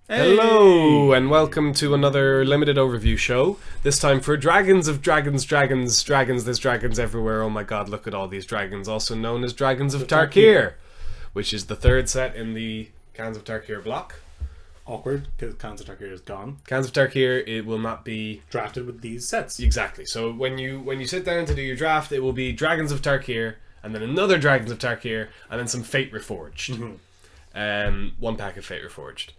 Hello, and welcome to another limited overview show. This time for Dragons of Dragons, there's dragons everywhere. Oh my god, look at all these dragons, also known as Dragons of Tarkir, which is the third set in the Cans of Tarkir block. Awkward, because Cans of Tarkir is gone. Cans of Tarkir, it will not be drafted with these sets. Exactly. So when you sit down to do your draft, it will be Dragons of Tarkir, and then another Dragons of Tarkir, and then some Fate Reforged. One pack of Fate Reforged.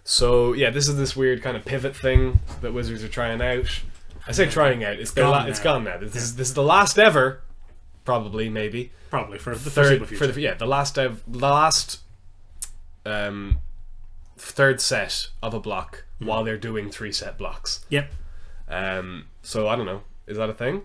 So yeah, this is this weird kind of pivot thing that Wizards are trying out. I say trying out. It's gone now. This is the last ever, probably maybe. Probably for the foreseeable future. The last third set of a block while they're doing 3 set blocks. Yep. So I don't know. Is that a thing?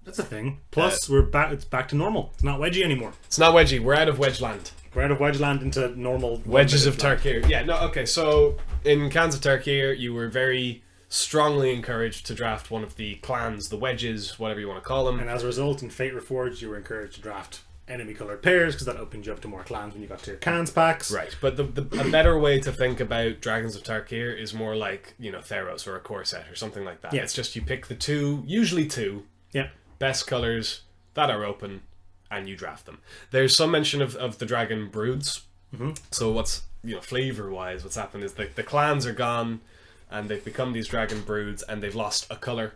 That's a thing. Plus, we're back. It's back to normal. It's not wedgy anymore. It's not wedgy. We're out of wedge land. We're out of wedge land into normal wedges of Tarkir. Yeah, no, okay, so in Cans of Tarkir, you were very strongly encouraged to draft one of the clans, the wedges, whatever you want to call them. And as a result, in Fate Reforged, you were encouraged to draft enemy coloured pairs, because that opened you up to more clans when you got to your Cans packs. Right, but a better way to think about Dragons of Tarkir is more like, Theros or a core set or something like that. Yeah. It's just you pick the usually two, best colours that are open, and you draft them. There's some mention of the dragon broods. So what's flavor wise, what's happened is the clans are gone, and they've become these dragon broods, and they've lost a color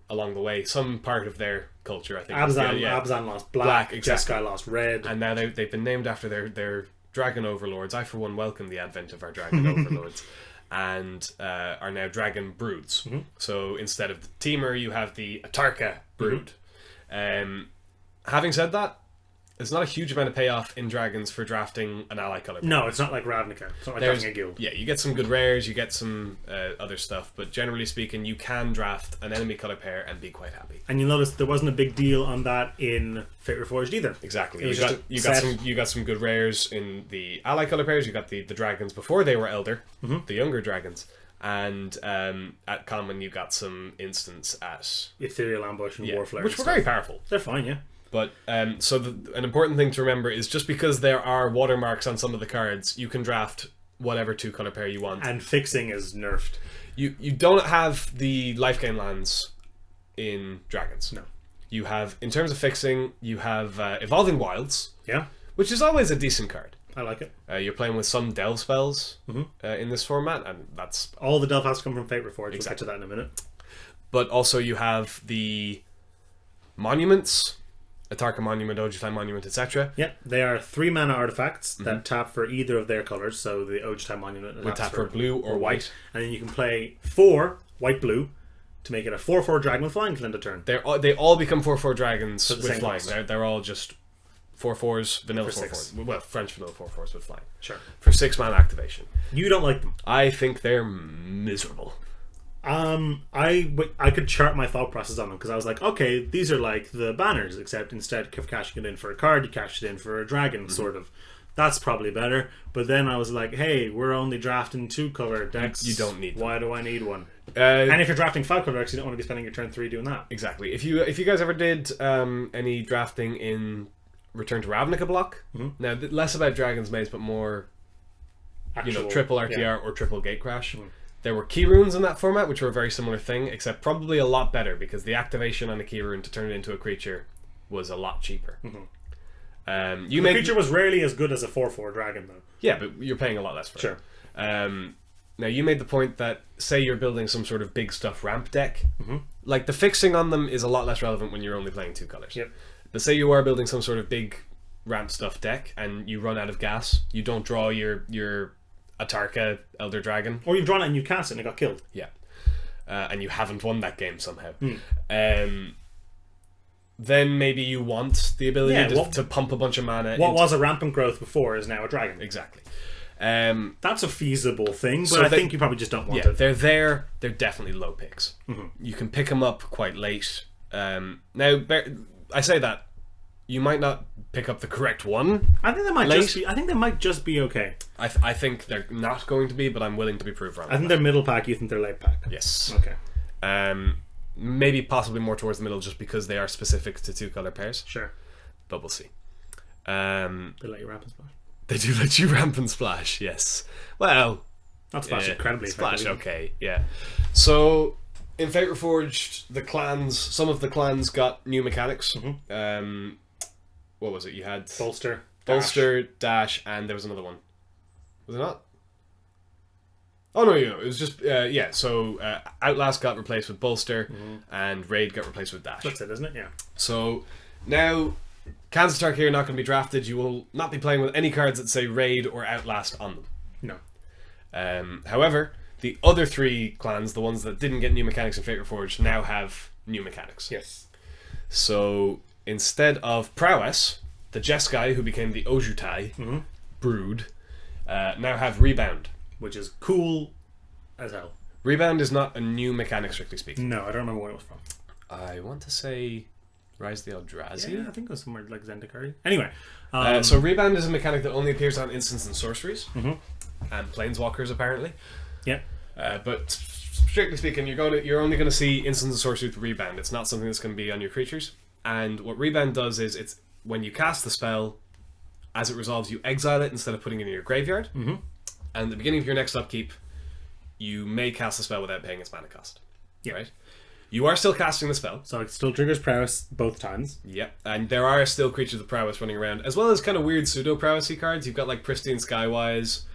along the way. Some part of their culture, I think. Abzan lost black, exactly. Jeskai lost red, and now they've been named after their dragon overlords. I for one welcome the advent of our dragon overlords, and are now dragon broods. So instead of the Temur, you have the Atarka brood. Having said that, there's not a huge amount of payoff in Dragons for drafting an ally color. No, it's not like Ravnica. It's not like having a guild. Yeah, you get some good rares, you get some other stuff, but generally speaking, you can draft an enemy color pair and be quite happy. And you'll notice there wasn't a big deal on that in Fate Reforged either. Exactly. You got some good rares in the ally color pairs. You got the dragons before they were elder, the younger dragons. And at common, you got some instants at Ethereal Ambush and Warflare, which were very powerful. They're fine, yeah. But so an important thing to remember is just because there are watermarks on some of the cards, you can draft whatever 2-color pair you want. And fixing is nerfed. You don't have the life gain lands in Dragons. No. You have, in terms of fixing, you have Evolving Wilds. Yeah. Which is always a decent card. I like it. You're playing with some Delve spells in this format, and that's... All the Delve has to come from Fate Reforged. Exactly. We'll get to that in a minute. But also you have the monuments... Atarka Monument, Ojutai Monument, etc. Yeah, they are 3-mana artifacts that tap for either of their colours. So the Ojutai Monument would tap for blue or white. And then you can play 4 white-blue to make it a 4/4 dragon with flying till end of turn. They all become 4/4 dragons with flying. They're all just 4/4s, vanilla For 4/4s. Well, French vanilla 4/4s with flying. Sure. For 6-mana activation. You don't like them. I think they're miserable. I could chart my thought process on them, because I was like, okay, these are like the banners, except instead of cashing it in for a card, you cash it in for a dragon, sort of. That's probably better. But then I was like, hey, we're only drafting 2-color decks. You don't need them. Why do I need one? And if you're drafting 5-color decks, you don't want to be spending your turn 3 doing that. Exactly. If you guys ever did any drafting in Return to Ravnica block, now less about Dragon's Maze, but more triple RTR or triple Gate Crash. There were key runes in that format, which were a very similar thing, except probably a lot better, because the activation on a key rune to turn it into a creature was a lot cheaper. The creature was rarely as good as a 4/4 dragon, though. Yeah, but you're paying a lot less for it. Sure. Now, you made the point that, say you're building some sort of big stuff ramp deck, like the fixing on them is a lot less relevant when you're only playing 2 colors. Yep. But say you are building some sort of big ramp stuff deck, and you run out of gas, you don't draw your Atarka Elder Dragon. Or you've drawn it and you cast it and it got killed. Yeah. And you haven't won that game somehow. Then maybe you want the ability to pump a bunch of mana. What was a rampant growth before is now a dragon. Exactly. That's a feasible thing, but I think you probably just don't want it. They're there. They're definitely low picks. You can pick them up quite late. Now, I say that you might not pick up the correct one. I think they might just be okay. I think they're not going to be, but I'm willing to be proved wrong. I think they're middle pack. You think they're late pack? Yes. Okay. Maybe possibly more towards the middle, just because they are specific to 2-color pairs. Sure. But we'll see. They let you ramp and splash. They do let you ramp and splash. Yes. Well, Not Splash incredibly Splash, effective. okay, yeah. So in Fate Reforged, some of the clans got new mechanics. What was it? You had Bolster, Dash, and there was another one. Was it not? Oh no, it was just So Outlast got replaced with Bolster, and Raid got replaced with Dash. That's it, isn't it? Yeah. So now, Kansas Tarkir are not going to be drafted. You will not be playing with any cards that say Raid or Outlast on them. No. However, the other 3 clans, the ones that didn't get new mechanics in Fate Reforged, now have new mechanics. Yes. So instead of Prowess, the Jeskai, who became the Ojutai Brood, now have Rebound. Which is cool as hell. Rebound is not a new mechanic, strictly speaking. No, I don't remember where it was from. I want to say Rise of the Eldrazi. Yeah, I think it was somewhere like Zendikar. Anyway. So Rebound is a mechanic that only appears on instants and sorceries. And Planeswalkers, apparently. Yeah. But strictly speaking, you're only going to see instants and sorceries with Rebound. It's not something that's going to be on your creatures. And what Rebound does is, it's when you cast the spell, as it resolves, you exile it instead of putting it in your graveyard. And at the beginning of your next upkeep, you may cast the spell without paying its mana cost. Yeah. Right? You are still casting the spell. So it still triggers Prowess both times. Yep. And there are still creatures with Prowess running around, as well as kind of weird pseudo-Prowessy cards. You've got like Pristine Skywise,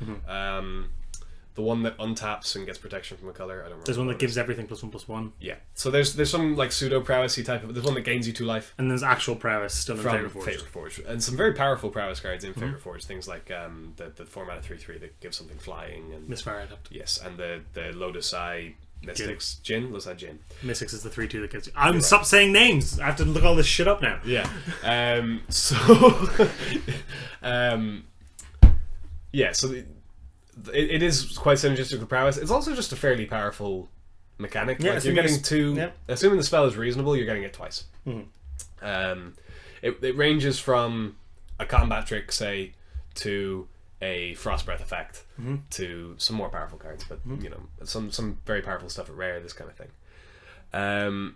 the one that untaps and gets protection from a color. I don't remember. There's one that gives everything +1/+1. Yeah. So there's some like pseudo-Prowessy type of... There's one that gains you 2 life. And there's actual Prowess still in Fate Reforged. And some very powerful Prowess cards in Fate Reforged. Things like the format of 3/3 that gives something flying. And Misfire Adept. Yes, and the Lotus Eye Mystics. Lotus Eye Jin. Mystics is the 3/2 that gets you. Stop saying names! I have to look all this shit up now. Yeah. So it is quite synergistic with Prowess. It's also just a fairly powerful mechanic. Yeah, like you're getting 2... Assuming the spell is reasonable, you're getting it twice. It ranges from a combat trick, say, to a Frost Breath effect, to some more powerful cards, but some very powerful stuff at rare, this kind of thing.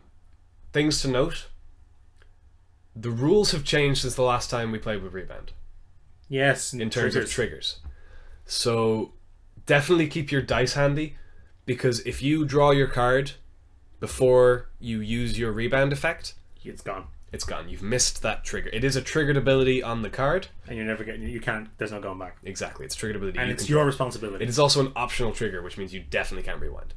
Things to note: the rules have changed since the last time we played with Rebound. Yes, in terms of triggers. So definitely keep your dice handy, because if you draw your card before you use your Rebound effect, it's gone. It's gone. You've missed that trigger. It is a triggered ability on the card, and you're never getting. You can't. There's no going back. Exactly, it's a triggered ability, and it's your responsibility. It is also an optional trigger, which means you definitely can't rewind.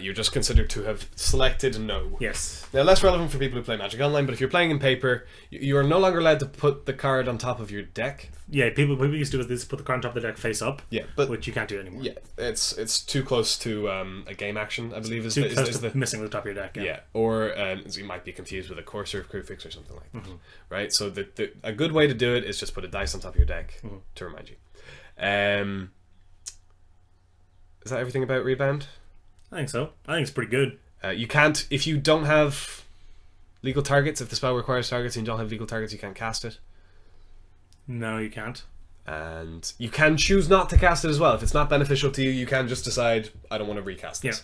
You're just considered to have selected no. Yes. Now, less relevant for people who play Magic Online, but if you're playing in paper, you are no longer allowed to put the card on top of your deck. Yeah, people used to do this, put the card on top of the deck face up. Yeah, but which you can't do anymore. Yeah, it's too close to a game action, I believe. Is missing the top of your deck. Yeah, or you might be confused with a Courser Crucifix or something like that. Right. So a good way to do it is just put a dice on top of your deck to remind you. Is that everything about Rebound? I think so. I think it's pretty good. You can't, if you don't have legal targets, if the spell requires targets and you don't have legal targets, you can't cast it. No, you can't. And you can choose not to cast it as well. If it's not beneficial to you, you can just decide, I don't want to recast this.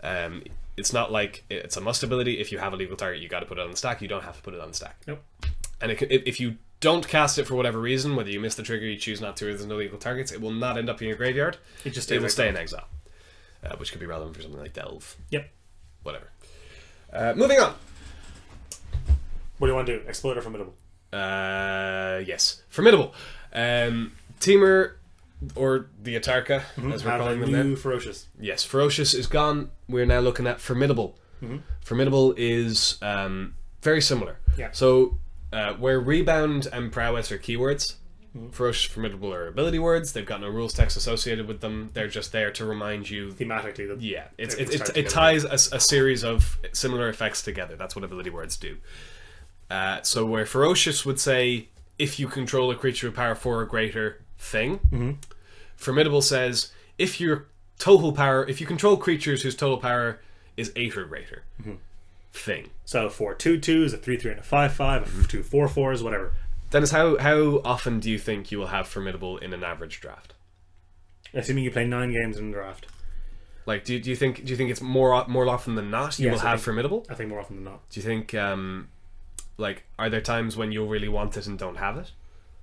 Yeah. It's not like it's a must ability. If you have a legal target, you got to put it on the stack. You don't have to put it on the stack. Nope. And if you don't cast it for whatever reason, whether you miss the trigger, you choose not to, or there's no legal targets, it will not end up in your graveyard. It will stay in exile. Which could be relevant for something like Delve. Yep. Whatever. Moving on. What do you want to do? Explode or Formidable? Yes. Formidable. Teamer, or the Atarka, as we're calling them now. Ferocious. Yes, Ferocious is gone. We're now looking at Formidable. Formidable is very similar. Yeah. So, where Rebound and Prowess are keywords, Ferocious, Formidable are ability words. They've got no rules text associated with them. They're just there to remind you thematically. It ties a series of similar effects together. That's what ability words do. So where Ferocious would say, if you control a creature with power 4 or greater thing, Formidable says, if you control creatures whose total power is 8 or greater, thing. So 4 2/2s, a 3/3 and a 5/5, 2 4/4s, whatever. Dennis, how often do you think you will have Formidable in an average draft? Assuming you play 9 games in a draft. Like, do you think it's more often than not you will have Formidable? I think more often than not. Do you think like, are there times when you'll really want it and don't have it?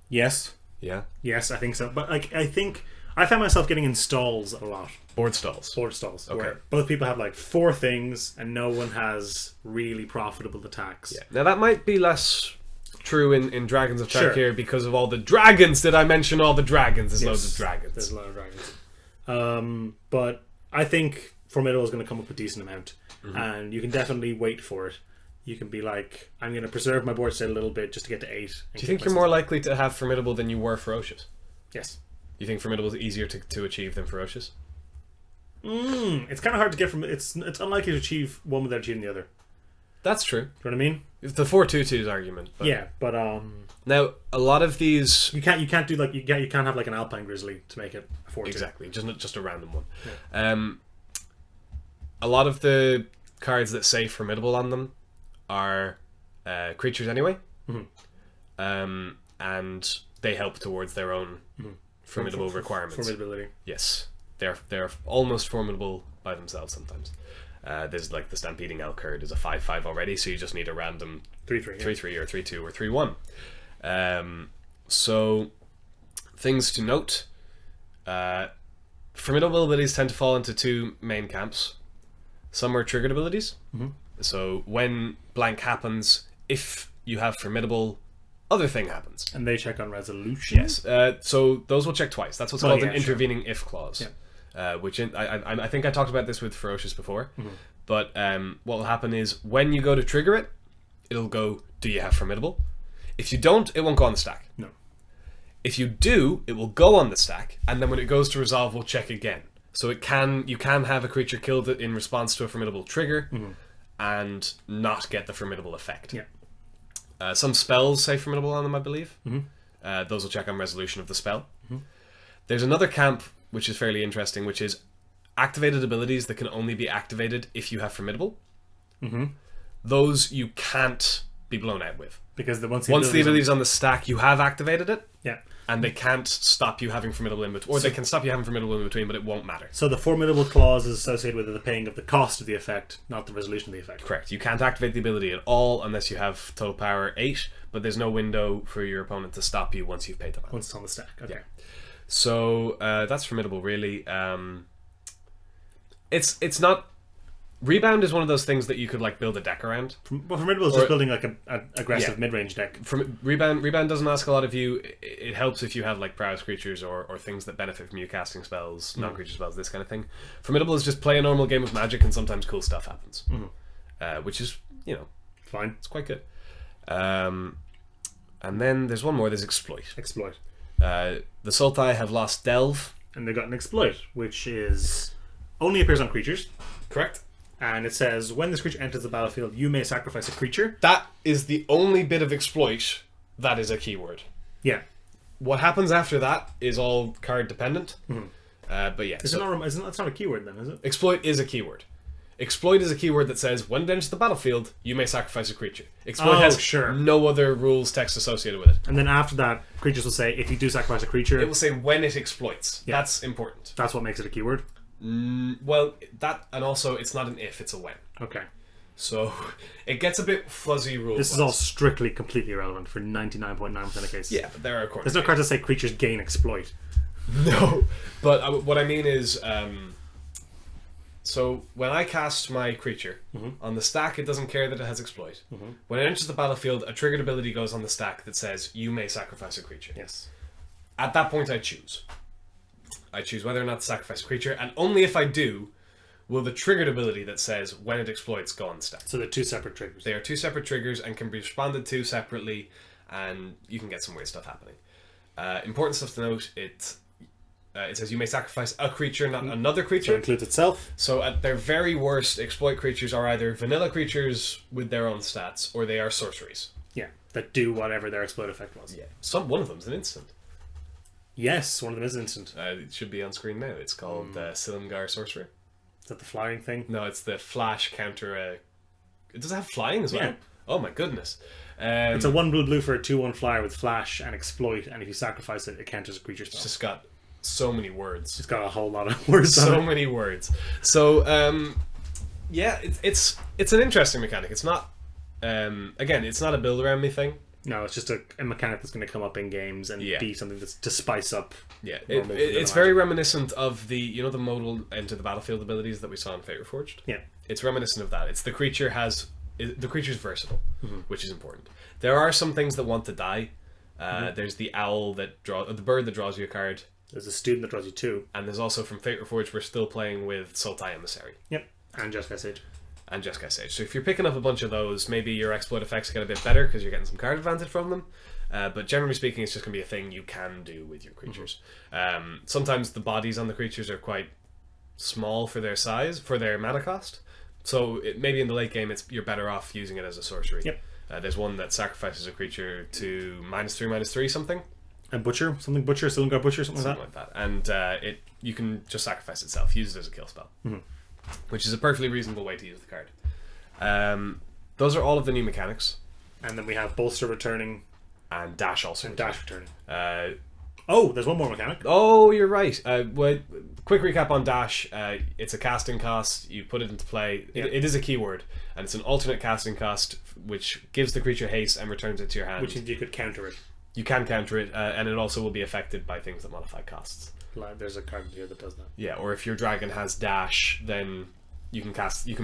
Yes. Yeah. Yes, I think so. But like, I think I found myself getting in stalls a lot. Board stalls. Board stalls. Okay. Where both people have like 4 things and no one has really profitable attacks. Yeah. Now that might be less true in Dragons of Sure. Tarkir because of all the dragons. Did I mention all the dragons? There's Yes, loads of dragons. There's a lot of dragons. But I think Formidable is going to come up with a decent amount. And you can definitely wait for it. You can be like, I'm going to preserve my board state a little bit just to get to 8. Do you think you're more likely to have Formidable than you were Ferocious? Yes. You think Formidable is easier to achieve than Ferocious? It's kind of hard to get from... It's unlikely to achieve one without achieving the other. That's true. Do you know what I mean? It's the 4/2/2's argument. But Yeah, but... now, a lot of these... You can't do like... You can't have like an Alpine Grizzly to make it a 4/2. Exactly, just a random one. Yeah. A lot of the cards that say Formidable on them are creatures anyway. And they help towards their own formidable requirements. Formidability. Yes, they're almost formidable by themselves sometimes. There's like the Stampeding Elk is a 5/5 already, so you just need a random 3/3, 3/3 or 3/2 or 3/1. So things to note: formidable abilities tend to fall into 2 main camps. Some are triggered abilities. So when blank happens, if you have formidable, other thing happens. And they check on resolution? Yes. So those will check twice. That's what's called an intervening if clause. Yeah. Which I think I talked about this with Ferocious before. But what will happen is when you go to trigger it, it'll go, do you have formidable? If you don't, it won't go on the stack. No. If you do, it will go on the stack, and then when it goes to resolve, we'll check again. So you can have a creature killed in response to a formidable trigger and not get the formidable effect. Yeah. Some spells say formidable on them, I believe. Those will check on resolution of the spell. There's another camp which is fairly interesting, which is activated abilities that can only be activated if you have formidable. Those you can't be blown out with. Because once the ability's on the stack, you have activated it. Yeah. And they can't stop you having formidable in between. Or they can stop you having formidable in between, but it won't matter. So the formidable clause is associated with the paying of the cost of the effect, not the resolution of the effect. Correct. You can't activate the ability at all unless you have total power 8, but there's no window for your opponent to stop you once you've paid the money. Once it's on the stack. Okay. Yeah. So that's formidable, really. It's not... Rebound is one of those things that you could like build a deck around. But Formidable is just building like an aggressive mid-range deck. Rebound doesn't ask a lot of you. It helps if you have like prowess creatures or things that benefit from you casting spells, non-creature spells, this kind of thing. Formidable is just play a normal game of Magic and sometimes cool stuff happens. Which is, fine. It's quite good. And then there's one more, there's Exploit. Exploit. The Sultai have lost Delve. And they've got an Exploit, which is only appears on creatures. Correct. And it says, when this creature enters the battlefield, you may sacrifice a creature. That is the only bit of Exploit that is a keyword. Yeah. What happens after that is all card dependent. But yeah. That's not a keyword then, is it? Exploit is a keyword. Exploit is a keyword that says, when it enters the battlefield, you may sacrifice a creature. Exploit has no other rules text associated with it. And then after that, creatures will say, if you do sacrifice a creature... It will say when it exploits. Yeah. That's important. That's what makes it a keyword? Well, that, and also it's not an if, it's a when. Okay. So it gets a bit fuzzy rules. This is all strictly, completely irrelevant for 99.9% of cases. Yeah, but there are corner There's no card to say creatures gain exploit. No, but what I mean is, so when I cast my creature on the stack, it doesn't care that it has exploit. When it enters the battlefield, a triggered ability goes on the stack that says you may sacrifice a creature. Yes. At that point, I choose whether or not to sacrifice a creature, and only if I do will the triggered ability that says when it exploits go on the stack. So they're 2 separate triggers. They are 2 separate triggers and can be responded to separately, and you can get some weird stuff happening. Important stuff to note, it says you may sacrifice a creature, not another creature. So it includes itself. So at their very worst, exploit creatures are either vanilla creatures with their own stats, or they are sorceries. Yeah, that do whatever their exploit effect was. Yeah. One of them's an instant. Yes, one of them is instant. It should be on screen now. It's called Silumgar Sorcerer. Is that the flying thing? No, it's the flash counter. It does have flying as well. Yeah. Oh my goodness. It's a 1 blue for a 2/1 flyer with flash and exploit, and if you sacrifice it, it counters a creature spell. It's just got so many words. It's got a whole lot of words. So many words. So yeah, it's an interesting mechanic. It's not again, it's not a build around me thing. No, it's just a mechanic that's going to come up in games and be something that's to spice up. Yeah, it's very reminiscent of the the modal Enter the Battlefield abilities that we saw in Fate Reforged. Yeah, it's reminiscent of that. It's the creature's versatile, which is important. There are some things that want to die. There's the owl the bird that draws you a card. There's a student that draws you 2. And there's also from Fate Reforged, we're still playing with Sultai Emissary. Yep, and Jeskai Sage. So if you're picking up a bunch of those, maybe your exploit effects get a bit better because you're getting some card advantage from them. But generally speaking, it's just going to be a thing you can do with your creatures. Sometimes the bodies on the creatures are quite small for their size, for their mana cost. So maybe in the late game, you're better off using it as a sorcery. Yep. There's one that sacrifices a creature to -3/-3 something. A butcher, Silumgar Butcher, something like that. And you can just sacrifice itself, use it as a kill spell, which is a perfectly reasonable way to use the card. Those are all of the new mechanics. And then we have Bolster returning. And Dash also. And Dash returning. There's one more mechanic. Oh, you're right. Quick recap on Dash. It's a casting cost. You put it into play. It is a keyword. And it's an alternate casting cost, which gives the creature haste and returns it to your hand. Which means you could counter it. You can counter it, and it also will be affected by things that modify costs. There's a card here that does that. Yeah, or if your dragon has dash, then you can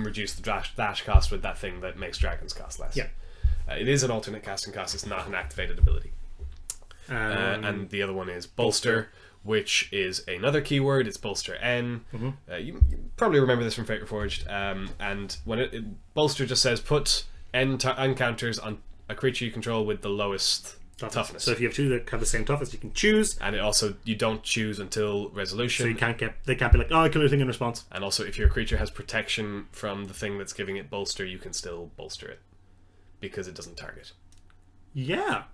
reduce the dash cost with that thing that makes dragons cost less. Yeah. It is an alternate casting cost, it's not an activated ability. And the other one is Bolster, which is another keyword. It's Bolster N. You probably remember this from Fate Reforged. And when Bolster just says put N counters on a creature you control with the lowest toughness. So if you have 2 that have the same toughness, you can choose. And it also, you don't choose until resolution. So they can't be like, I kill everything in response. And also, if your creature has protection from the thing that's giving it bolster, you can still bolster it because it doesn't target. Yeah.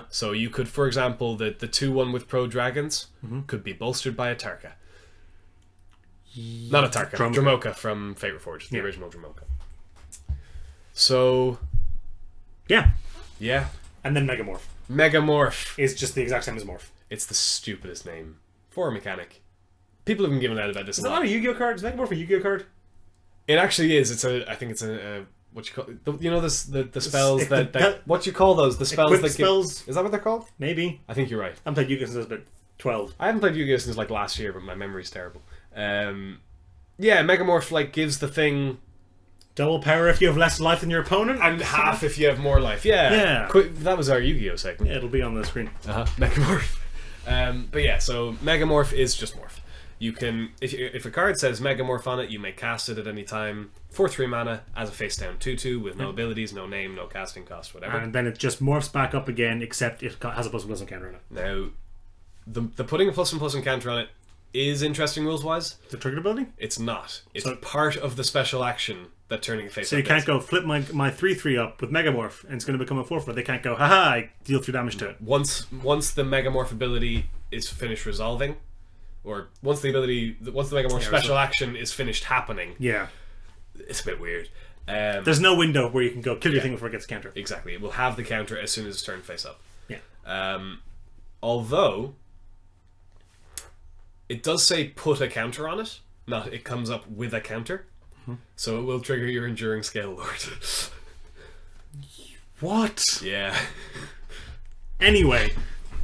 So you could, for example, the 2/1 with pro dragons could be bolstered by a Tarka. Not a Tarka, Dromoka from Fate Reforged, the original Dromoka. So, yeah. And then Megamorph. Megamorph is just the exact same as Morph. It's the stupidest name for a mechanic. People have been giving out about this. Is it not a Yu-Gi-Oh card? Is Megamorph a Yu-Gi-Oh card? It actually is. I think it's a what you call the spells that what you call those, the spells that spells. Is that what they're called? Maybe. I think you're right. I haven't played Yu-Gi-Oh since I was about 12. I haven't played Yu-Gi-Oh since like last year, but my memory's terrible. Megamorph gives the thing double power if you have less life than your opponent, and half if you have more life. Yeah. That was our Yu-Gi-Oh segment. Yeah, it'll be on the screen. Megamorph. So Megamorph is just morph. You can, if a card says Megamorph on it, you may cast it at any time for 3 mana as a face down 2/2 with no abilities, no name, no casting cost, whatever. And then it just morphs back up again, except it has a +++ counter on it. Now, the putting a +++ counter on it is interesting rules wise. The triggered ability? It's not. It's part of the special action that turning a face. So you can't go flip my 3/3 up with Megamorph and it's going to become a 4/4. They can't go, haha, I deal 2 damage to it. Once the Megamorph ability is finished resolving, or once the Megamorph special action is finished happening, it's a bit weird. There's no window where you can go kill your thing before it gets countered. Exactly. It will have the counter as soon as it's turned face up. Yeah. Although it does say put a counter on it, not it comes up with a counter. So it will trigger your Enduring Scale Lord. What? Yeah. Anyway,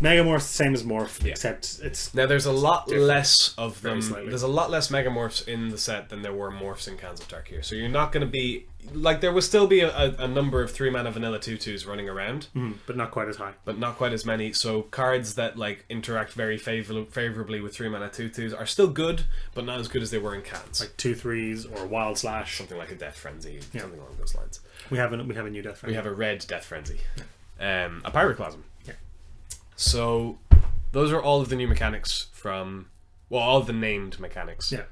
Megamorph's the same as Morph, except it's now there's a lot less of them. Slightly. There's a lot less Megamorphs in the set than there were Morphs in Cans of Tarkir. So you're not going to be like there will still be a number of 3 mana vanilla 2/2s running around, but not quite as high. But not quite as many. So cards that interact very favorably with 3 mana 2/2s are still good, but not as good as they were in Cans. Like 2/3s or Wild Slash, something like a Death Frenzy, something along those lines. We have a new Death Frenzy. We have a red Death Frenzy, a Pyroclasm. Yeah. So those are all of the new mechanics all of the named mechanics. Yeah.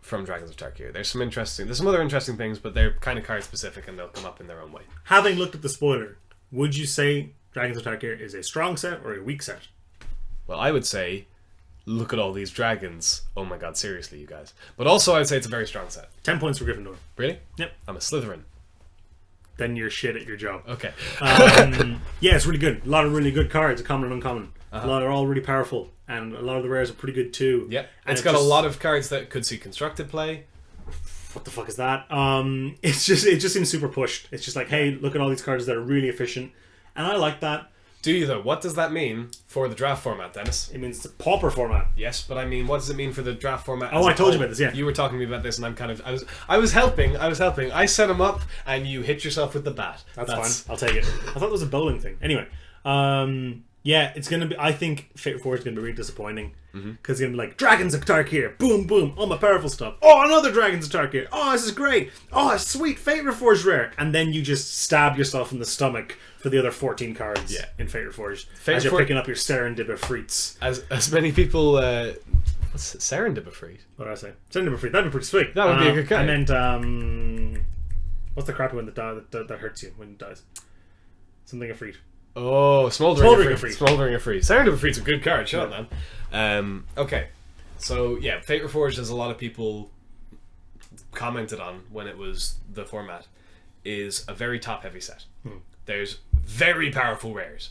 From Dragons of Tarkir. There's some other interesting things, but they're kind of card specific and they'll come up in their own way. Having looked at the spoiler, would you say Dragons of Tarkir is a strong set or a weak set? Well, I would say, look at all these dragons. Oh my god, seriously, you guys. But also, I'd say it's a very strong set. 10 points for Gryffindor. Really? Yep. I'm a Slytherin. Then you're shit at your job. Okay. Yeah, it's really good. A lot of really good cards, common and uncommon. A lot are all really powerful, and a lot of the rares are pretty good too. Yep. And it's got a lot of cards that could see constructed play. What the fuck is that? It just seems super pushed. It's just like, hey, look at all these cards that are really efficient, And I like that. Do you though? What does that mean for the draft format, Dennis? It means it's a pauper format. Yes, but I mean, what does it mean for the draft format? Oh, I told you about this. Yeah, you were talking to me about this, and I was helping. I set him up, and you hit yourself with the bat. That's fine. I'll take it. I thought it was a bowling thing. Anyway, yeah, it's gonna be. I think Fate Reforged is gonna be really disappointing because it's gonna be like dragons of Tarkir, boom, boom, all my powerful stuff. Oh, another dragons of Tarkir. Oh, this is great. Oh, sweet Fate Reforged rare, and then you just stab yourself in the stomach for the other 14 cards in Fate Reforged as you're picking up your Serendipity Freets. As many people, what's it? Serendipity? What did I say? Serendipity Freet. That'd be pretty sweet. That would be a good card. I meant what's the crappy one that hurts you when it dies? Something of Freet. Oh, Smoldering of Freet. Smoldering of Freet. Serendipity Freet's a good card. Shut up, man. Okay, so yeah, Fate Reforged, as a lot of people commented on when it was the format, is a very top-heavy set. There's very powerful rares,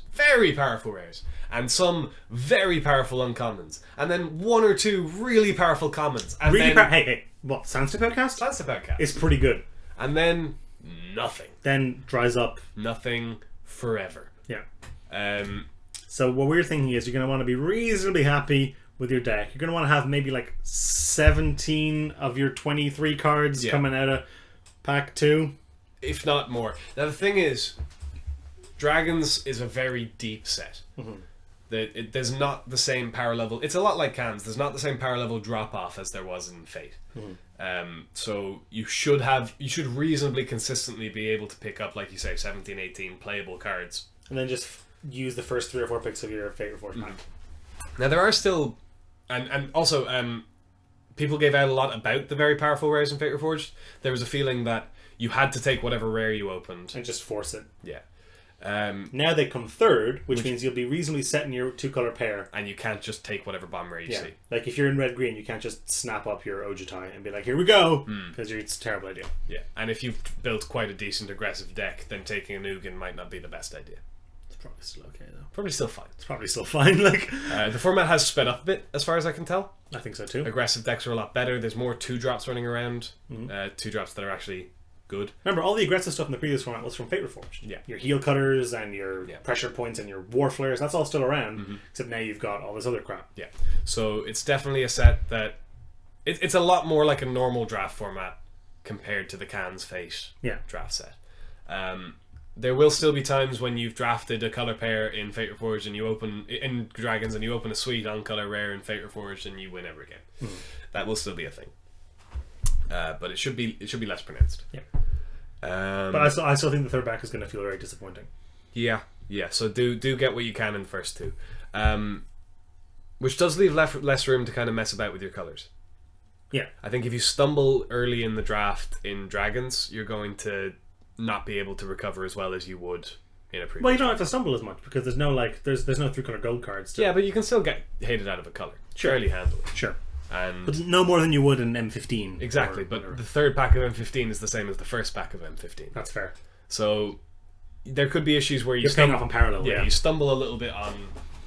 and some very powerful uncommons, and then one or two really powerful commons. And really hey, what? Sunstep Outcast? Sunstep Outcast. It's pretty good. And then nothing. Then dries up. Nothing forever. Yeah. So what we're thinking is you're going to want to be reasonably happy with your deck. You're going to want to have maybe like 17 of your 23 cards coming out of pack 2. If not more. Now the thing is, Dragons is a very deep set. There's not the same power level. It's a lot like Cans. There's not the same power level drop off as there was in Fate. So you should reasonably consistently be able to pick up, like you say, 17, 18 playable cards, and then just use the first 3 or 4 picks of your Fate Reforged pack. Now there are still, and also people gave out a lot about the very powerful rares in Fate Reforged. There was a feeling that you had to take whatever rare you opened and just force it. Yeah. Now they come third, which means you'll be reasonably set in your 2-color pair, and you can't just take whatever bomb rare you see. Like if you're in red-green, you can't just snap up your Ojutai and be like, "Here we go," because it's a terrible idea. Yeah, and if you've built quite a decent aggressive deck, then taking a Nugan might not be the best idea. It's probably still okay though. Probably still fine. It's probably still fine. Like the format has sped up a bit, as far as I can tell. I think so too. Aggressive decks are a lot better. There's more 2-drops running around. 2-drops that are actually good. Remember, all the aggressive stuff in the previous format was from Fate Reforged. Yeah. Your heal cutters and your pressure points and your war flares, that's all still around, except now you've got all this other crap. Yeah. So it's definitely a set that it's a lot more like a normal draft format compared to the Cans Fate draft set. There will still be times when you've drafted a color pair in Fate Reforged and you open in Dragons and you open a sweet on color rare in Fate Reforged and you win every game. That will still be a thing. But it should be less pronounced. Yeah. But I still think the third back is going to feel very disappointing. Yeah. So do get what you can in the first 2, which does leave less room to kind of mess about with your colors. Yeah. I think if you stumble early in the draft in Dragons, you're going to not be able to recover as well as you would in a previous. Well, you don't have to stumble as much because there's no there's no 3-color gold cards. Yeah, but you can still get hated out of a color fairly handily. Sure. But no more than you would in M15. Exactly, but the third pack of M15 is the same as the first pack of M15. That's fair. So there could be issues where you're paying off on parallel. Yeah, you stumble a little bit on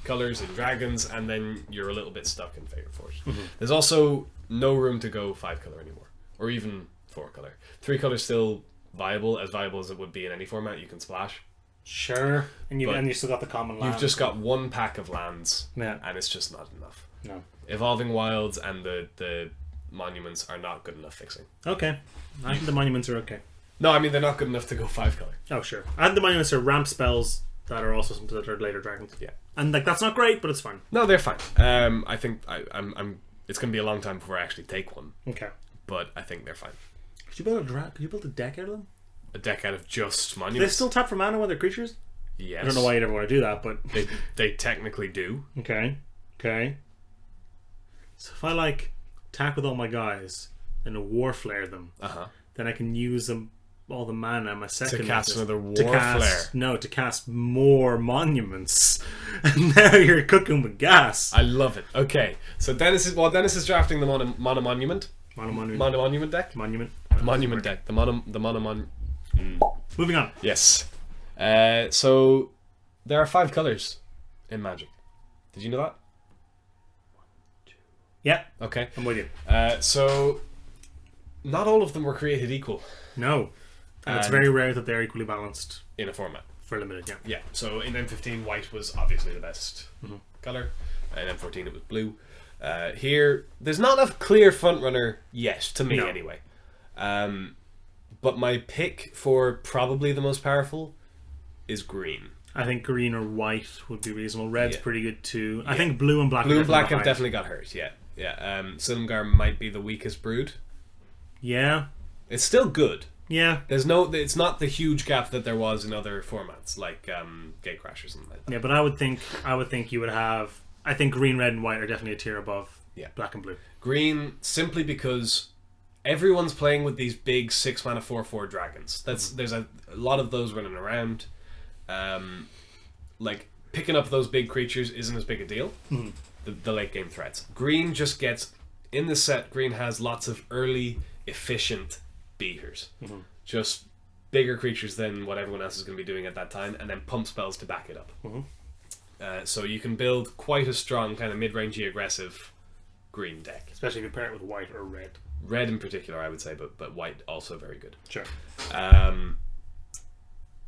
colors in Dragons, and then you're a little bit stuck in Fate Reforged. There's also no room to go 5-color anymore, or even 4-color. 3-color still viable as it would be in any format. You can splash. Sure, and you still got the common lands. You've just got one pack of lands, and it's just not enough. No. Evolving Wilds and the monuments are not good enough fixing. Okay. I think the monuments are okay. No, I mean they're not good enough to go 5-color. Oh, sure. I think the monuments are ramp spells that are also some that are later dragons. Yeah. And that's not great, but it's fine. No, they're fine. I think I'm it's gonna be a long time before I actually take one. Okay. But I think they're fine. Could you build a deck out of them? A deck out of just monuments? Do they still tap for mana when they're creatures? Yes. I don't know why you'd ever want to do that, but they technically do. Okay. So if I attack with all my guys and war flare them, then I can use them all the mana in my second to cast another war flare. No, to cast more monuments. And now you're cooking with gas. I love it. Okay, so Dennis is drafting the mono monument deck. Monument deck. Moving on. Yes. So there are 5 colors in Magic. Did you know that? Yeah. Okay. I'm with you. So not all of them were created equal. No. And it's very rare that they're equally balanced in a format. For limited, yeah. Yeah, so in M15, white was obviously the best colour. In M14, it was blue. Here, there's not a clear frontrunner yet, to me anyway. But my pick for probably the most powerful is green. I think green or white would be reasonable. Red's pretty good too. I think blue and black. Blue and black have definitely got hurt. Yeah. Silumgar might be the weakest brood. Yeah. It's still good. Yeah. It's not the huge gap that there was in other formats like Gatecrash or something like that. Yeah, but I would think you would have. I think green, red, and white are definitely a tier above. Black and blue. Green simply because everyone's playing with these big 6-mana 4/4 dragons. There's a lot of those running around. Like picking up those big creatures isn't as big a deal. The late game threats. Green just gets in the set. Green has lots of early efficient beaters, just bigger creatures than what everyone else is going to be doing at that time, and then pump spells to back it up. So you can build quite a strong kind of mid-rangey aggressive green deck, especially if you pair it with white or red. Red in particular, I would say, but white also very good. Sure.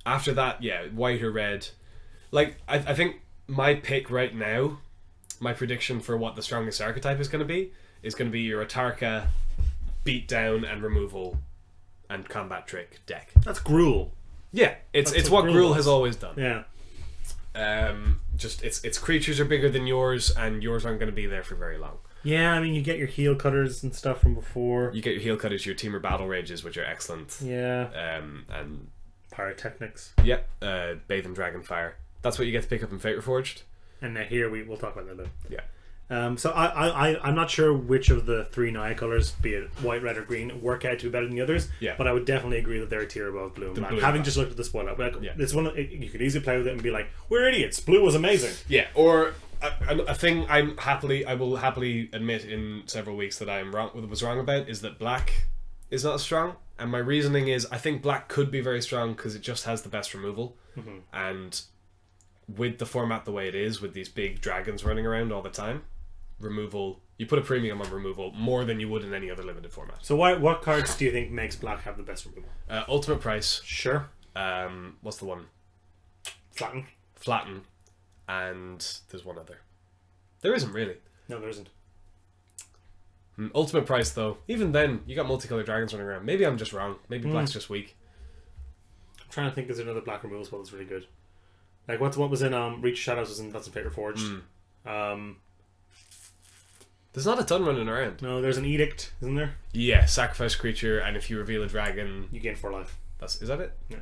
After that, white or red. Like, I think my pick right now, my prediction for what the strongest archetype is going to be your Atarka, beat down and removal and combat trick deck. That's Gruul. Yeah, it's what Gruul has always done. Yeah. Just its creatures are bigger than yours, and yours aren't going to be there for very long. Yeah, I mean, you get your heel cutters and stuff from before. You get your heel cutters, your Teamer Battle Rages, which are excellent. Yeah. And Pyrotechnics. Yeah. Bathe and Dragonfire. That's what you get to pick up in Fate Reforged. And here we'll talk about that a bit. Yeah. So I'm not sure which of the 3 Naya colors, be it white, red, or green, work out to be better than the others. Yeah. But I would definitely agree that they're a tier above blue and black. Having just looked at the spoiler, it's one you could easily play with it and be like, "We're idiots. Blue was amazing." Yeah. Or a thing I will happily admit in several weeks that was wrong about is that black is not as strong, and my reasoning is I think black could be very strong because it just has the best removal, and with the format the way it is, with these big dragons running around all the time. Removal, you put a premium on removal more than you would in any other limited format. So what cards do you think makes black have the best removal? Ultimate Price. Sure. What's the one? Flatten. And there's one other. There isn't really. No, there isn't. Ultimate Price though. Even then, you got multicolored dragons running around. Maybe I'm just wrong. Maybe black's just weak. I'm trying to think. There's another black removal spell that's really good. Like what was in Reach of Shadows that's in Fate Reforged. There's not a ton running around. No, there's an Edict, isn't there? Yeah, sacrifice creature, and if you reveal a dragon, you gain 4 life. Is that it? Yeah.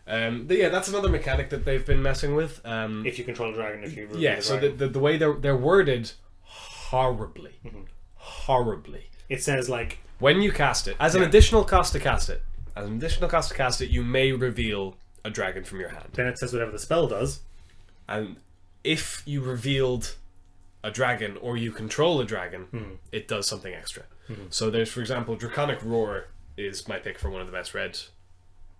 But yeah, that's another mechanic that they've been messing with. If you control a dragon, if you reveal a dragon. So the way they're worded horribly, horribly. It says like when you cast it as an additional cost to cast it, you may reveal a dragon from your hand. Then it says whatever the spell does, and if you revealed a dragon or you control a dragon, it does something extra. So there's, for example, Draconic Roar is my pick for one of the best red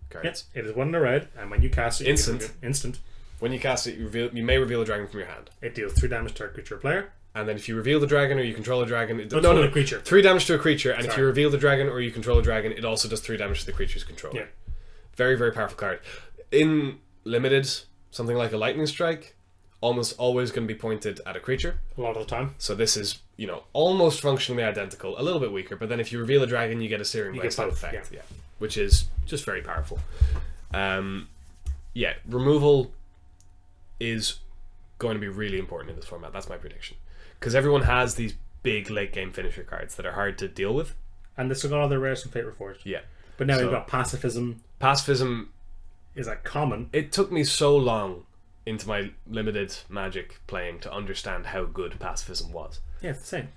cards. Yes, it is 1 in a red, and when you cast it, instant. When you cast it, you may reveal a dragon from your hand. It deals 3 damage to a creature or player. And then if you reveal the dragon or you control a dragon, it does a creature. 3 damage to a creature, and if you reveal the dragon or you control a dragon, it also does 3 damage to the creature's controller. Yeah. Very, very powerful card. In limited, something like a Lightning Strike, almost always going to be pointed at a creature. A lot of the time. So this is, almost functionally identical. A little bit weaker, but then if you reveal a dragon, you get a Searing Blade style effect. Yeah. Which is just very powerful. Removal is going to be really important in this format. That's my prediction. Because everyone has these big late game finisher cards that are hard to deal with. And they still got all their rares from Fate Reforged. Yeah. But now you've got Pacifism. Pacifism is like common. It took me so long into my limited Magic playing to understand how good Pacifism was. Yeah, it's the same.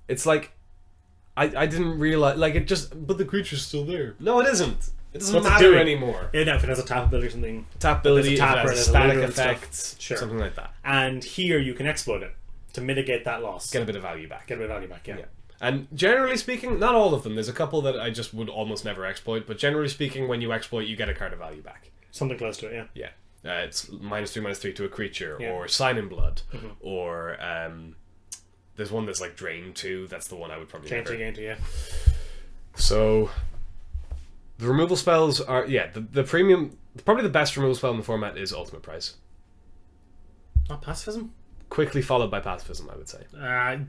It's like I didn't realize, like, it just, but the creature's still there. No, it isn't. It doesn't matter anymore. Yeah, if it has a tap ability or something. Tap ability, if it has a static effect, something like that. And here you can exploit it to mitigate that loss. Get a bit of value back. Yeah. And generally speaking, not all of them. There's a couple that I just would almost never exploit, but generally speaking, when you exploit, you get a card of value back. Something close to it, yeah. It's -3/-3 to a creature, or Sign in Blood, or there's one that's like Drain 2. That's the one I would probably never. Yeah. So the removal spells are the premium. probably the best removal spell in the format is Ultimate Price. Not Pacifism? Quickly followed by Pacifism, I would say.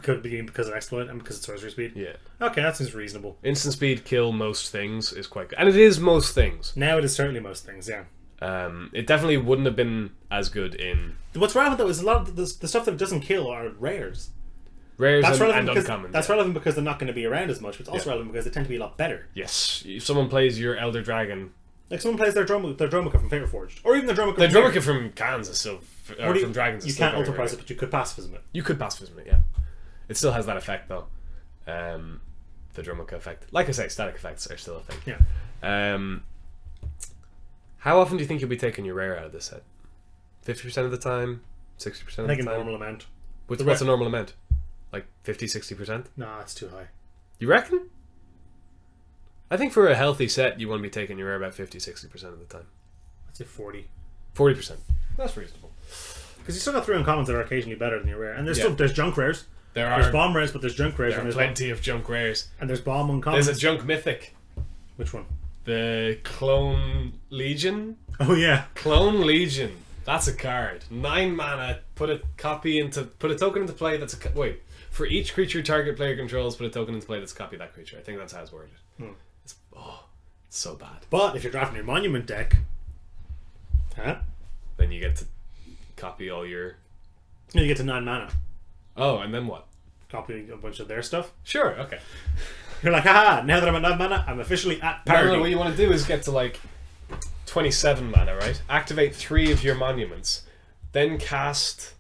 Could be because of Exploit and because of Sorcery Speed. Yeah. Okay, that seems reasonable. Instant speed, kill most things is quite good. And it is most things. Now it is certainly most things, yeah. It definitely wouldn't have been as good in... What's relevant, though, is a lot of the stuff that it doesn't kill are rares. Rares That's and because, uncommon. That's relevant because they're not going to be around as much, but it's also relevant because they tend to be a lot better. Yes. If someone plays your Elder Dragon... Like someone plays their Dromica from Fate Reforged. Or even their Dromica from... The Dromica from Cans is still... Or from Dragons is you can't Ultimate Price it, but you could Pacifism it. You could Pacifism it, yeah. It still has that effect, though. The Dromica effect. Like I say, static effects are still a thing. Yeah. How often do you think you'll be taking your rare out of this set? 50% of the time? 60% of the time? I think a normal amount. What's a normal amount? Like 50, 60%? Nah, it's too high. You reckon? I think for a healthy set, you want to be taking your rare about 50, 60% of the time. I'd say 40. 40%. That's reasonable. Because you still got 3 uncommons that are occasionally better than your rare. And there's junk rares. There's bomb rares, but there's junk rares. There are plenty of junk rares. And there's bomb uncommons. There's a junk mythic. Which one? The Clone Legion. Oh yeah, Clone Legion. That's a card. 9 mana. Put a token into play. For each creature target player controls, put a token into play that's a copy of that creature. I think that's how it's worded. It's so bad. But if you're drafting your monument deck, then you get to copy all your. You get to 9 mana. Oh, and then what? Copy a bunch of their stuff. Sure. Okay. You're like, haha! Now that I'm at 9 mana, I'm officially at parity. No, what you want to do is get to like 27 mana, right? Activate 3 of your monuments, then cast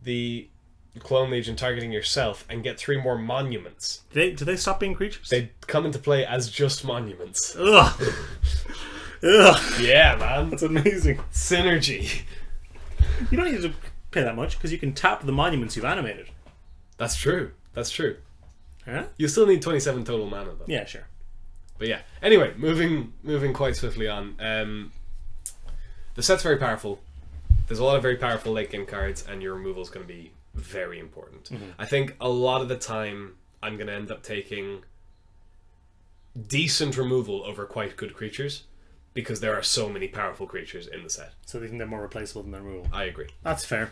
the Clone Legion targeting yourself, and get 3 more monuments. Do they stop being creatures? They come into play as just monuments. Ugh. Ugh. Yeah, man. That's amazing. Synergy. You don't need to pay that much because you can tap the monuments you've animated. That's true. That's true. Huh? You still need 27 total mana, though. Yeah, sure. But yeah. Anyway, moving quite swiftly on. The set's very powerful. There's a lot of very powerful late game cards, and your removal is going to be very important. I think a lot of the time I'm going to end up taking decent removal over quite good creatures because there are so many powerful creatures in the set. So they think they're more replaceable than their removal. I agree. That's fair.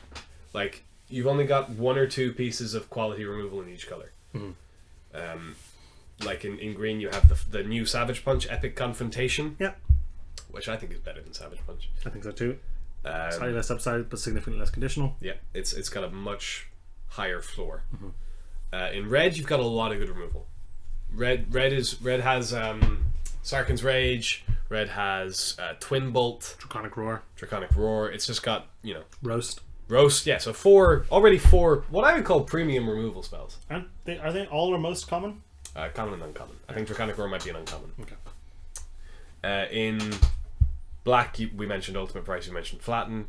Like, you've only got 1 or 2 pieces of quality removal in each color. Like in green you have the new Savage Punch Epic Confrontation. Yeah. Which I think is better than Savage Punch. I think so too. Slightly less upside, but significantly less conditional. Yeah, it's got a much higher floor. In red, you've got a lot of good removal. Red has Sarkhan's Rage. Red has Twin Bolt, Draconic Roar. It's just got Roast. Yeah. So 4 what I would call premium removal spells. And are they all or most common? Common and uncommon. I think Draconic Roar might be an uncommon. Okay. In black, we mentioned Ultimate Price, we mentioned Flatten.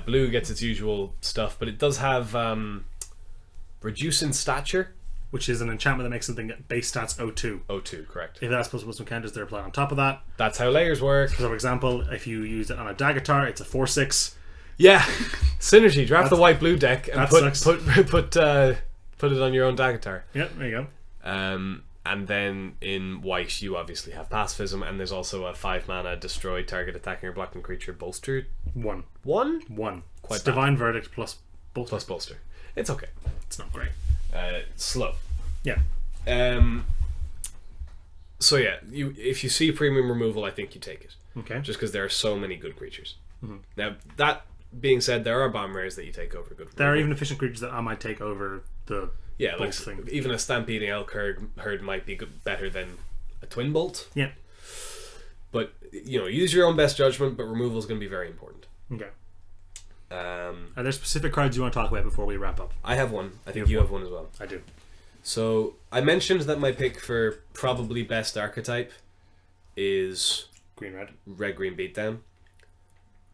Blue gets its usual stuff, but it does have Reduce in Stature, which is an enchantment that makes something base stats 0-2. 0-2, correct. If that's supposed to put some counters, they're applied on top of that. That's how layers work. For example, if you use it on a Daggertar, it's a 4/6. Yeah, synergy. Draft the white-blue deck and put it on your own Daggertar. Yep, there you go. And then in white, you obviously have Pacifism, and there's also a 5 mana destroy target attacking or blocking creature bolster. 1. 1? 1. Quite it's Divine Verdict plus bolster. Plus bolster. It's okay. It's not great. Slow. Yeah. So yeah, if you see premium removal, I think you take it. Okay. Just because there are so many good creatures. Now that being said, there are bomb rares that you take over good. There are even efficient creatures that I might take over the like thing. Even a Stampeding Elk herd might be better than a Twin Bolt. Yeah. But use your own best judgment. But removal is going to be very important. Okay. Are there specific cards you want to talk about before we wrap up? I have one. I think you have one as well. I do. So I mentioned that my pick for probably best archetype is red-green beatdown.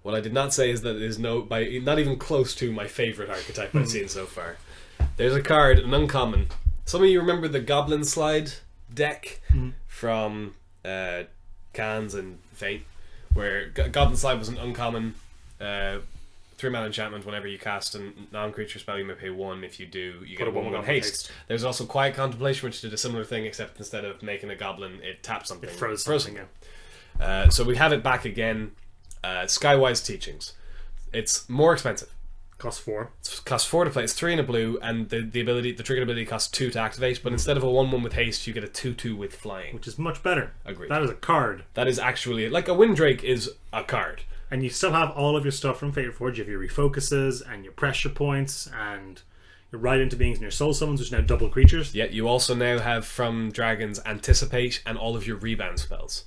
What I did not say is that it is not even close to my favorite archetype I've seen so far. There's a card, an uncommon. Some of you remember the Goblin Slide deck from Cans and Fate, where Goblin Slide was an uncommon 3-mana enchantment. Whenever you cast a non-creature spell, you may pay 1. If you do, you get a 1/1 haste. There's also Quiet Contemplation, which did a similar thing, except instead of making a goblin, it taps something. It froze something. So we have it back again. Skywise Teachings. It's more expensive. Costs 4. It costs 4 to play. It's 3 in a blue, and the trigger ability costs 2 to activate. But instead of a 1/1 with haste, you get a 2/2 with flying, which is much better. Agreed. That is a card. That is actually like a Windrake is a card. And you still have all of your stuff from Fate Reforged. You have your refocuses and your pressure points and your Ride into Beings and your Soul Summons, which are now double creatures. Yeah, you also now have from Dragons Anticipate and all of your Rebound spells.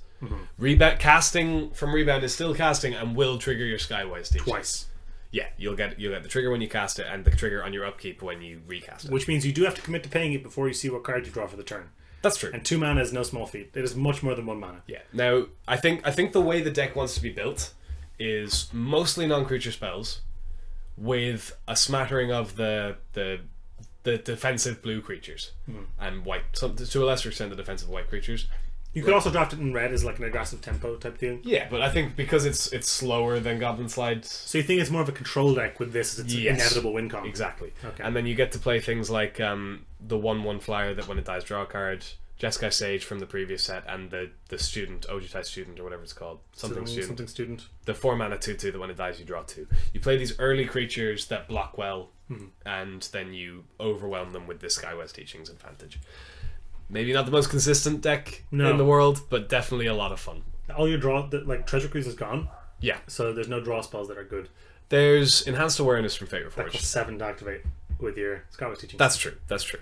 Casting from Rebound is still casting and will trigger your Skywise Teachings. Twice. Yeah, you'll get the trigger when you cast it and the trigger on your upkeep when you recast it. Which means you do have to commit to paying it before you see what card you draw for the turn. That's true. And 2 mana is no small feat. It is much more than 1 mana. Yeah. Now, I think the way the deck wants to be built is mostly non-creature spells with a smattering of the defensive blue creatures and white, to a lesser extent the defensive white creatures. You could also draft it in red as like an aggressive tempo type thing. Yeah, but I think because it's slower than Goblin Slide. So you think it's more of a control deck with this as its inevitable win con. Exactly. Okay. And then you get to play things like the 1/1 flyer that when it dies draw a card, Jeskai Sage from the previous set, and the student, Ojutai Student or whatever it's called. Something student. The 4 mana 2/2 that when it dies you draw 2. You play these early creatures that block well, and then you overwhelm them with this Skywise Teachings advantage. Maybe not the most consistent deck in the world, but definitely a lot of fun. All your draw, like Treasure Cruise is gone. Yeah. So there's no draw spells that are good. There's Enhanced Awareness from Fate Reforged. That costs 7 to activate with your Skywise Teachings. That's true.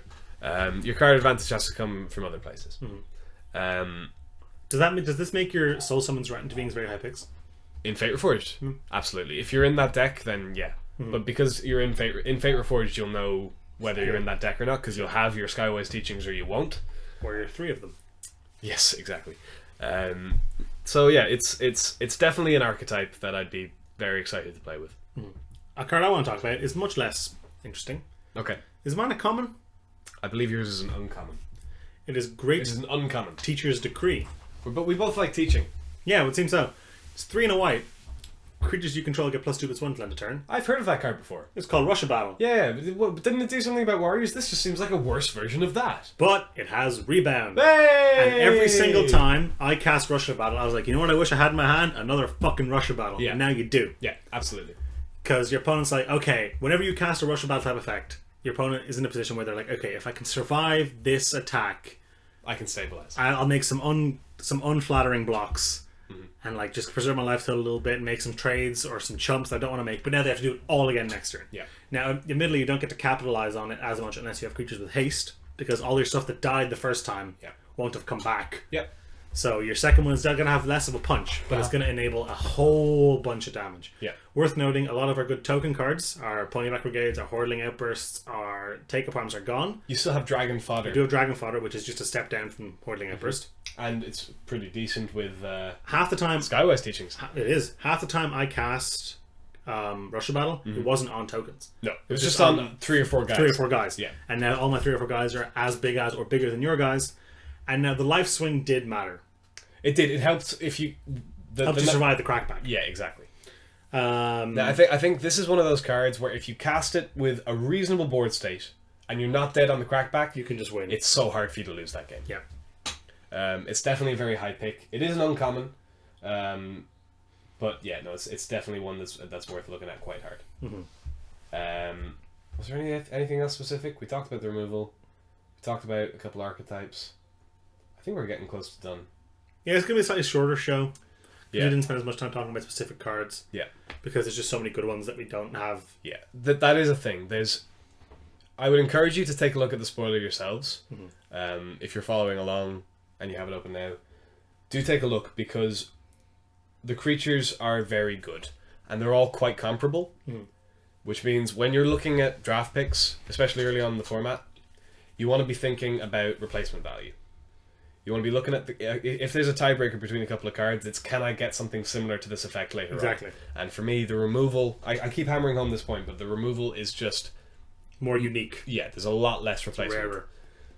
Your card advantage has to come from other places. Does this make your Soul Summons Ride into Beings very high picks? In Fate Reforged? Absolutely. If you're in that deck, then yeah. But because you're in Fate Reforged, you'll know whether you're in that deck or not, because you'll have your Skywise Teachings or you won't. Or you're 3 of them. Yes, exactly. So yeah, it's definitely an archetype that I'd be very excited to play with. A card I want to talk about is much less interesting. Okay. Is mine a common? I believe yours is an uncommon. It is great. It is an uncommon. Teacher's Decree. But we both like teaching. Yeah, it would seem so. It's 3 and a white. Creatures you control get +2/+1 to end a turn. I've heard of that card before. It's called Russia Battle. Yeah, but didn't it do something about warriors? This just seems like a worse version of that. But it has Rebound. Hey! And every single time I cast Russia Battle, I was like, you know what I wish I had in my hand? Another fucking Russia Battle. Yeah. And now you do. Yeah, absolutely. Because your opponent's like, okay, whenever you cast a Russia Battle type effect, your opponent is in a position where they're like, okay, if I can survive this attack, I can stabilize. I'll make some unflattering blocks. And like just preserve my life total a little bit and make some trades or some chumps I don't want to make, but now they have to do it all again next turn. Yeah. Now, admittedly, you don't get to capitalize on it as much unless you have creatures with haste, because all your stuff that died the first time won't have come back. Yep. So your second one is still going to have less of a punch, but it's going to enable a whole bunch of damage. Yeah. Worth noting, a lot of our good token cards, our Ponyback Brigades, our Hordling Outbursts, our Take-Up Arms are gone. You still have Dragon Fodder. You do have Dragon Fodder, which is just a step down from Hordling Outburst. And it's pretty decent with half the time Skywise Teachings. It is. Half the time I cast Russia Battle, it wasn't on tokens. No, it was just on 3 or 4 guys. 3 or 4 guys. Yeah. And now all my 3 or 4 guys are as big as or bigger than your guys. And now the life swing did matter. It did. It helped if you helped you survive the crackback. Yeah, exactly. Now, I think this is one of those cards where if you cast it with a reasonable board state and you're not dead on the crackback, you can just win. It's so hard for you to lose that game. Yeah. It's definitely a very high pick. It is an uncommon, but yeah, no, it's definitely one that's worth looking at quite hard. Was there anything else specific? We talked about the removal. We talked about a couple archetypes. I think we're getting close to done. Yeah, it's going to be a slightly shorter show. Yeah. We didn't spend as much time talking about specific cards. Yeah. Because there's just so many good ones that we don't have. Yeah, that is a thing. I would encourage you to take a look at the spoiler yourselves. If you're following along and you have it open now, do take a look, because the creatures are very good and they're all quite comparable, which means when you're looking at draft picks, especially early on in the format, you want to be thinking about replacement value. You want to be looking at if there's a tiebreaker between a couple of cards, it's can I get something similar to this effect later on? Exactly. And for me, the removal, I keep hammering home this point, but the removal is just more unique. Yeah, there's a lot less replacement. Rarer.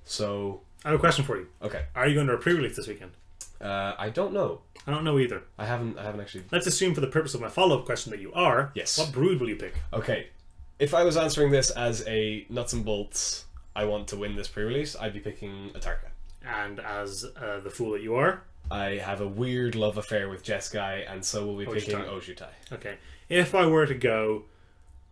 So I have a question for you. Okay. Are you going to a pre-release this weekend? I don't know. I don't know either. I haven't actually. Let's assume for the purpose of my follow-up question that you are. Yes. What brood will you pick? Okay. If I was answering this as a nuts and bolts, I want to win this pre-release, I'd be picking a Tarkir. And as the fool that you are? I have a weird love affair with Jeskai, and so we'll be picking Ojutai. Okay. If I were to go,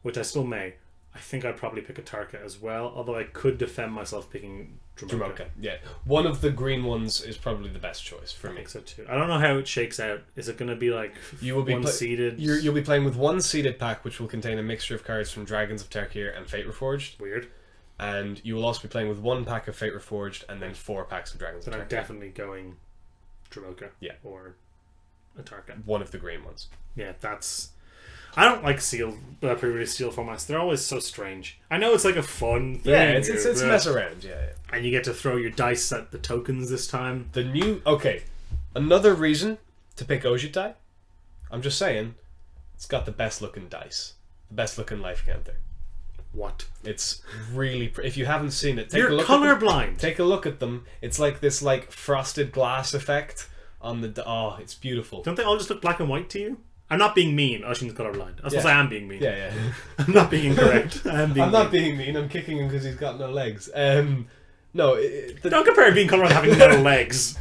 which I still may, I think I'd probably pick a Tarka as well, although I could defend myself picking Dromoka. Yeah. One of the green ones is probably the best choice for me. I think so too. I don't know how it shakes out. Is it going to be like one-seeded? You'll be playing with one seeded pack, which will contain a mixture of cards from Dragons of Tarkir and Fate Reforged. Weird. And you will also be playing with one pack of Fate Reforged and then 4 packs of Dragons of Tarkir. I'm definitely going Dromoka. Yeah. Or a Tarka. One of the green ones. Yeah, that's... I don't like pre-release seal formats. They're always so strange. I know it's like a fun thing. Yeah, it's a mess around. Yeah. And you get to throw your dice at the tokens this time. Another reason to pick Ojutai. I'm just saying, it's got the best looking dice, the best looking life counter. What? It's really if you haven't seen it, you're colorblind. Take a look at them. It's like this frosted glass effect on the. It's beautiful. Don't they all just look black and white to you? I'm not being mean. Oisin's colorblind. I suppose I am being mean. Yeah. I'm not being incorrect. I'm not being mean. I'm kicking him because he's got no legs. No. Don't compare being colorblind having no legs.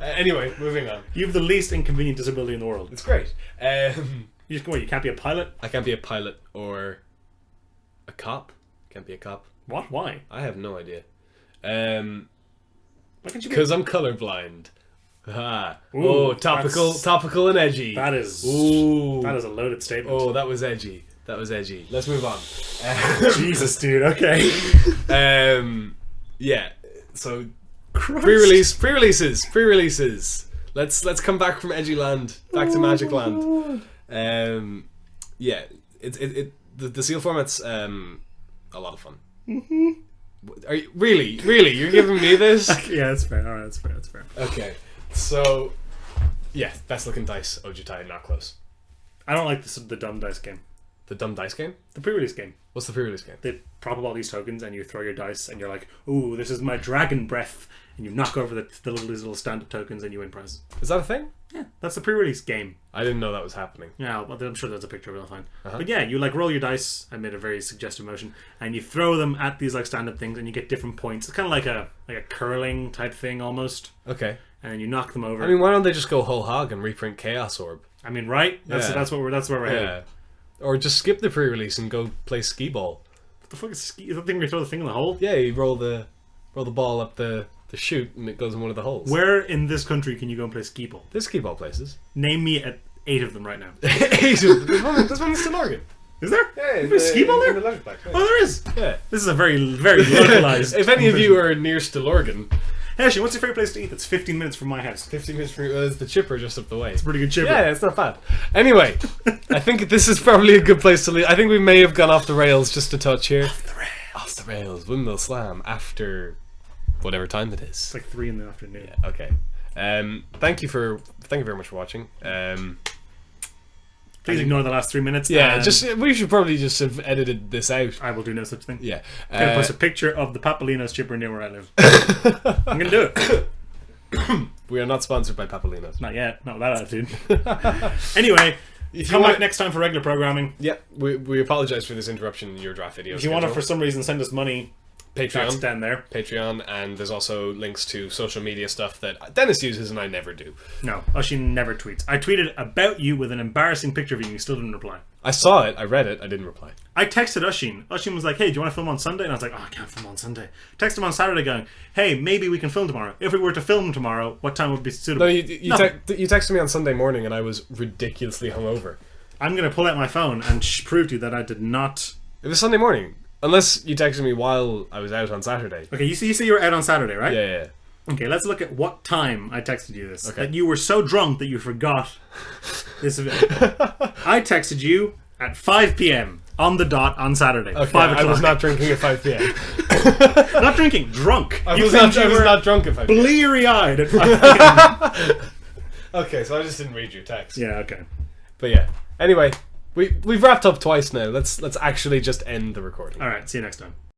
Anyway, moving on. You have the least inconvenient disability in the world. It's great. You can't be a pilot? I can't be a pilot or a cop. Can't be a cop. What? Why? I have no idea. Why can't you? Because I'm colorblind. Topical and edgy. That is a loaded statement. Oh, that was edgy. Let's move on. Jesus, dude. Okay. Yeah. So, pre-releases. Let's come back from edgy land back to magic land. Yeah. The seal format's a lot of fun. Mm-hmm. Are you really? You're giving me this? Yeah, that's fair. All right, that's fair. Okay. So, yeah, best looking dice, Ojutai, not close. I don't like the dumb dice game. The dumb dice game? The pre-release game. What's the pre-release game? They prop up all these tokens and you throw your dice and you're like, ooh, this is my dragon breath. And you knock over these little standard tokens and you win prizes. Is that a thing? Yeah, that's the pre-release game. I didn't know that was happening. Yeah, well, I'm sure there's a picture of it online. But yeah, you roll your dice. I made a very suggestive motion, and you throw them at these standard things, and you get different points. It's kind of like a curling type thing almost. Okay. And then you knock them over. I mean, why don't they just go whole hog and reprint Chaos Orb? I mean, right? That's where we're headed. Or just skip the pre-release and go play skee ball. What the fuck is skee? Is that thing where you throw the thing in the hole? Yeah, you roll the ball up the chute and it goes in one of the holes. Where in this country can you go and play skee ball? There's skee ball places. Name me 8 of them right now. 8 of them? There's one in Stillorgan. Is there? Yeah. There's skee ball there? Yeah. Oh, there is? Yeah. This is a very, very localized... If any of you are near Stillorgan... Hey, actually, what's your favourite place to eat? That's 15 minutes from my house. 15 minutes from... It's the Chipper just up the way. It's a pretty good Chipper. Yeah, it's not bad. Anyway, I think this is probably a good place to leave. I think we may have gone off the rails just a touch here. Off the rails. Windmill Slam after... whatever time it is. It's like 3 in the afternoon. Yeah, okay. Thank you very much for watching. Please ignore the last 3 minutes. Yeah, we should probably just have edited this out. I will do no such thing. Yeah. I'm going to post a picture of the Papolino's chipper near where I live. I'm going to do it. We are not sponsored by Papolino's. Not yet. Not with that attitude. Anyway, come back next time for regular programming. Yeah, we apologise for this interruption in your draft video. If you want to, for some reason, send us money... Patreon. Down there. Patreon, and there's also links to social media stuff that Dennis uses and I never do. No, Oisin never tweets. I tweeted about you with an embarrassing picture of you and you still didn't reply. I saw it, I read it, I didn't reply. I texted Oisin. Oisin was like, hey, do you want to film on Sunday? And I was like, oh, I can't film on Sunday. Texted him on Saturday going, hey, maybe we can film tomorrow. If we were to film tomorrow, what time would be suitable? No, you texted me on Sunday morning and I was ridiculously hungover. I'm going to pull out my phone and prove to you that I did not... It was Sunday morning. Unless you texted me while I was out on Saturday. Okay, you see you were out on Saturday, right? Yeah. Okay, let's look at what time I texted you this. Okay. That you were so drunk that you forgot this event. I texted you at 5 p.m. on the dot on Saturday. Okay, 5 o'clock. I was not drinking at 5 p.m. Not drinking, drunk. I was not drunk at 5 p.m. Bleary-eyed at 5 p.m. Okay, so I just didn't read your text. Yeah, okay. But yeah, anyway... We've wrapped up twice now. Let's actually just end the recording. Alright, see you next time.